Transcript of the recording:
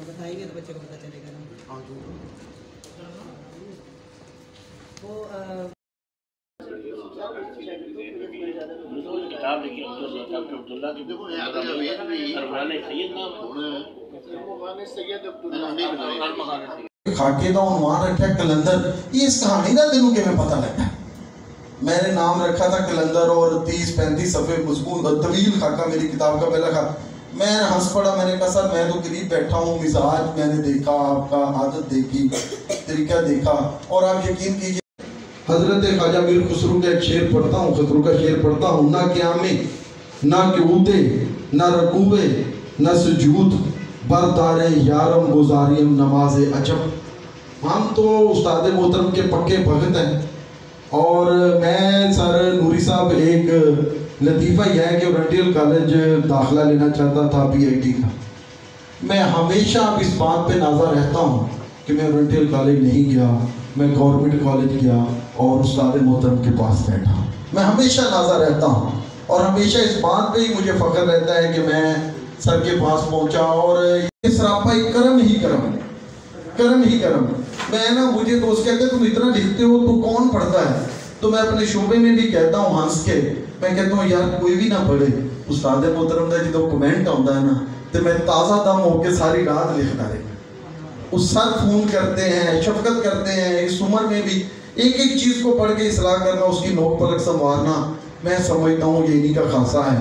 بتائیں گے تو بچے کو پتہ چلے گا نا. کتاب لکھی ڈاکٹر عبداللہ کی خاکے دا عنوان رکھا کلندر. یہ اس کہانی دا تینوں کیویں پتہ لگا؟ میں نے نام رکھا تھا کلندر اور 30-35 صفحے مضمون طویل خاکہ میری کتاب کا پہلا خاکہ. میں ہنس پڑا, میں نے کہا سر میں تو قریب بیٹھا ہوں, مزاج میں نے دیکھا, آپ کا عادت دیکھی, طریقہ دیکھا, اور آپ یقین کیجئے حضرت خواجہ میر خسرو کا ایک شعر پڑھتا ہوں, خسرو کا شعر پڑھتا ہوں. نہ قیامے نہ قعودے نہ رکوعے نہ سجود بردار یارم گزاریم نماز عجب. ہم تو استاد محترم کے پکے بھگت ہیں, اور میں سر نوری صاحب ایک لطیفہ یہ ہے کہ اورینٹل کالج داخلہ لینا چاہتا تھا PIT کا. میں ہمیشہ اب اس بات پہ نازا رہتا ہوں کہ میں اورینٹل کالج نہیں گیا, میں گورنمنٹ کالج گیا اور استاد محترم کے پاس بیٹھا. میں ہمیشہ نازا رہتا ہوں اور ہمیشہ اس بات پہ ہی مجھے فخر رہتا ہے کہ میں سر کے پاس پہنچا. اور یہ سراپا ایک کرم ہی کرم ہے, کرم ہی کرم. میں نا مجھے دوست کہتے ہیں تم اتنا لکھتے ہو تو کون پڑھتا ہے؟ تو میں اپنے شعبے میں بھی کہتا ہوں ہنس کے, میں کہتا ہوں یار کوئی بھی نہ پڑھے, استاد محترم دا جدو کمنٹ آتا ہے نا تو میں تازہ دم ہو کے ساری رات لکھتا رہے. اس سر فون کرتے ہیں, شفقت کرتے ہیں, اس عمر میں بھی ایک ایک چیز کو پڑھ کے اصلاح کرنا, اس کی نوک پلک سنوارنا, میں سمجھتا ہوں یہ انہی کا خاصہ ہے.